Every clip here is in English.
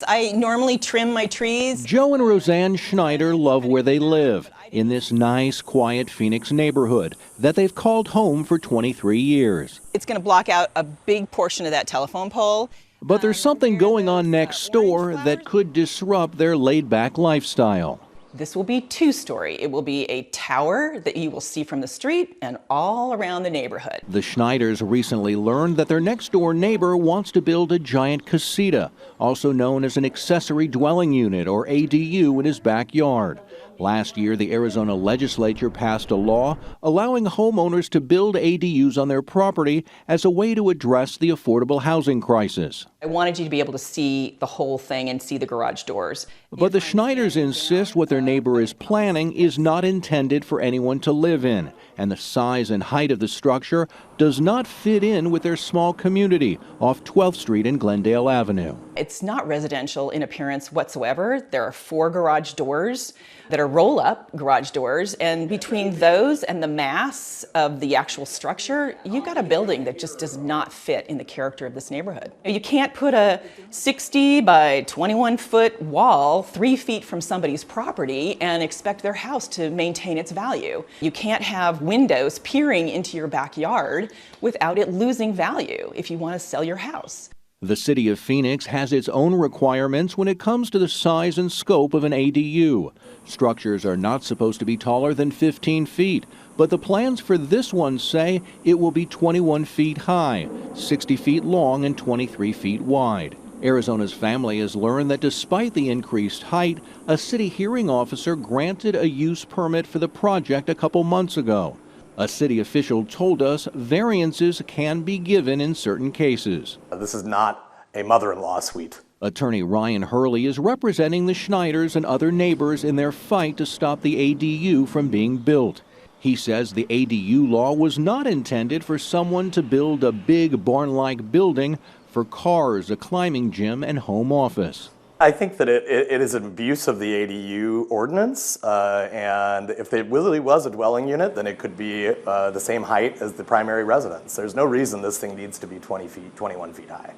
I normally trim my trees. Joe and Roseanne Schneider love where they live, in this nice, quiet Phoenix neighborhood that they've called home for 23 years. It's going to block out a big portion of that telephone pole. But there's something going on next door that could disrupt their laid-back lifestyle. This will be two-story. It will be a tower that you will see from the street and all around the neighborhood. The Schneiders recently learned that their next-door neighbor wants to build a giant casita, also known as an accessory dwelling unit, or ADU, in his backyard. Last year, the Arizona legislature passed a law allowing homeowners to build ADUs on their property as a way to address the affordable housing crisis. I wanted you to be able to see the whole thing and see the garage doors. But the Schneiders insist what their neighbor is planning is not intended for anyone to live in, and the size and height of the structure does not fit in with their small community off 12th Street and Glendale Avenue. It's not residential in appearance whatsoever. There are 4 garage doors that are roll-up garage doors, and between those and the mass of the actual structure, you've got a building that just does not fit in the character of this neighborhood. You can't put a 60 by 21-foot wall 3 feet from somebody's property and expect their house to maintain its value. You can't have windows peering into your backyard without it losing value if you want to sell your house. The city of Phoenix has its own requirements when it comes to the size and scope of an ADU. Structures are not supposed to be taller than 15 feet, but the plans for this one say it will be 21 feet high, 60 feet long, and 23 feet wide. Arizona's family has learned that despite the increased height, a city hearing officer granted a use permit for the project a couple months ago. A city official told us variances can be given in certain cases. This is not a mother-in-law suite. Attorney Ryan Hurley is representing the Schneiders and other neighbors in their fight to stop the ADU from being built. He says the ADU law was not intended for someone to build a big barn-like building for cars, a climbing gym, and home office. I think that it is an abuse of the ADU ordinance, and if it really was a dwelling unit, then it could be the same height as the primary residence. There's no reason this thing needs to be 21 feet high.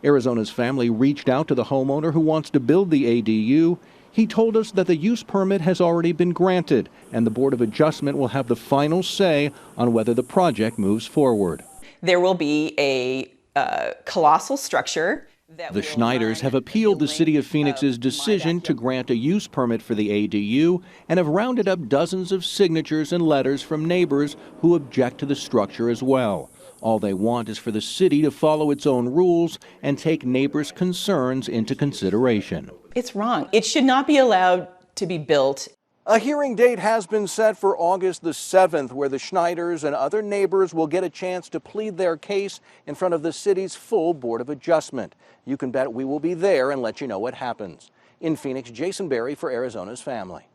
Arizona's family reached out to the homeowner who wants to build the ADU. He told us that the use permit has already been granted, and the Board of Adjustment will have the final say on whether the project moves forward. There will be a colossal structure. The Schneiders have appealed the City of Phoenix's decision to grant a use permit for the ADU and have rounded up dozens of signatures and letters from neighbors who object to the structure as well. All they want is for the city to follow its own rules and take neighbors' concerns into consideration. It's wrong. It should not be allowed to be built. A hearing date has been set for August the 7th, where the Schneiders and other neighbors will get a chance to plead their case in front of the city's full Board of Adjustment. You can bet we will be there and let you know what happens. In Phoenix, Jason Berry for Arizona's Family.